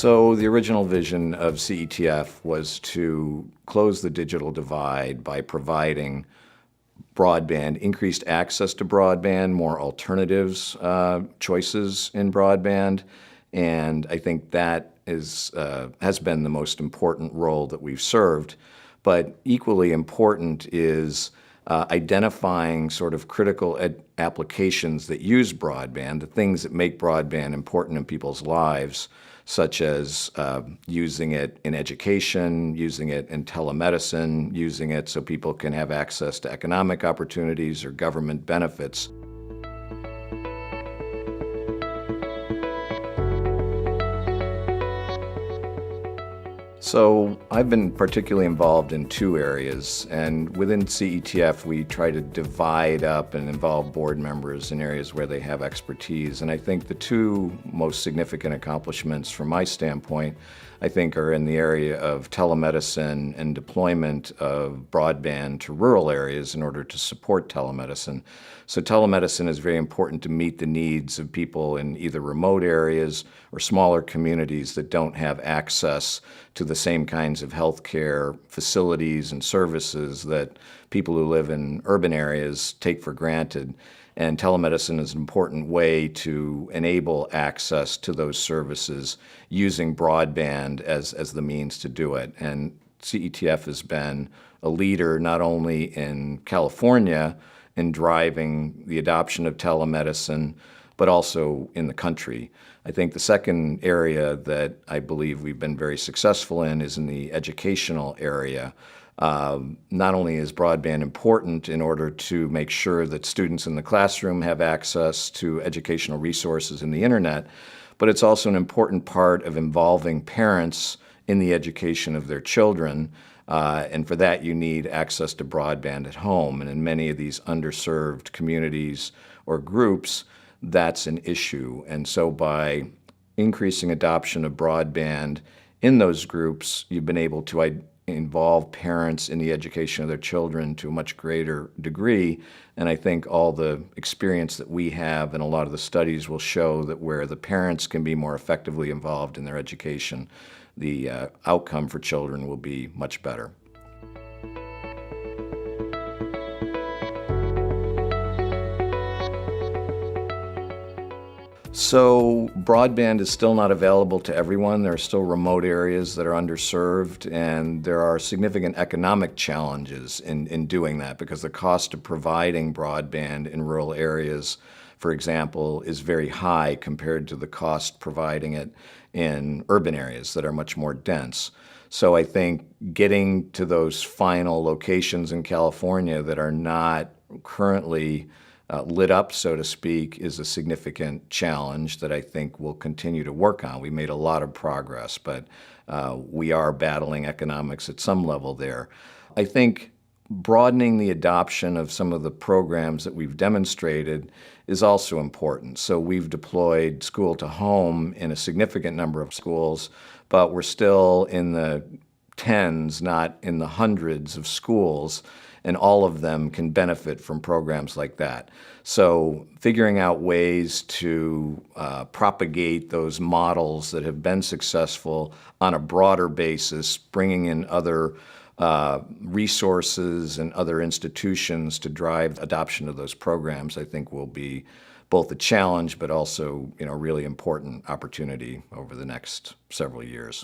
So the original vision of CETF was to close the digital divide by providing broadband, increased access to broadband, more alternatives, choices in broadband, and I think that has been the most important role that we've served. But equally important is identifying sort of critical applications that use broadband, the things that make broadband important in people's lives, such as using it in education, using it in telemedicine, using it so people can have access to economic opportunities or government benefits. So I've been particularly involved in two areas, and within CETF we try to divide up and involve board members in areas where they have expertise. And I think the two most significant accomplishments from my standpoint, I think, are in the area of telemedicine and deployment of broadband to rural areas in order to support telemedicine. So telemedicine is very important to meet the needs of people in either remote areas or smaller communities that don't have access to the same kinds of healthcare facilities and services that people who live in urban areas take for granted. And telemedicine is an important way to enable access to those services using broadband as the means to do it. And CETF has been a leader not only in California in driving the adoption of telemedicine, but also in the country. I think the second area that I believe we've been very successful in is in the educational area. Not only is broadband important in order to make sure that students in the classroom have access to educational resources in the internet, but it's also an important part of involving parents in the education of their children. And for that, you need access to broadband at home. And in many of these underserved communities or groups, that's an issue. And so by increasing adoption of broadband in those groups, you've been able to involve parents in the education of their children to a much greater degree. And I think all the experience that we have and a lot of the studies will show that where the parents can be more effectively involved in their education, the outcome for children will be much better. So broadband is still not available to everyone. There are still remote areas that are underserved, and there are significant economic challenges in doing that because the cost of providing broadband in rural areas, for example, is very high compared to the cost providing it in urban areas that are much more dense. So I think getting to those final locations in California that are not currently lit up, so to speak, is a significant challenge that I think we'll continue to work on. We made a lot of progress, but we are battling economics at some level there. I think broadening the adoption of some of the programs that we've demonstrated is also important. So we've deployed school to home in a significant number of schools, but we're still in the tens, not in the hundreds of schools, and all of them can benefit from programs like that. So figuring out ways to propagate those models that have been successful on a broader basis, bringing in other resources and other institutions to drive adoption of those programs, I think will be both a challenge but also, really important opportunity over the next several years.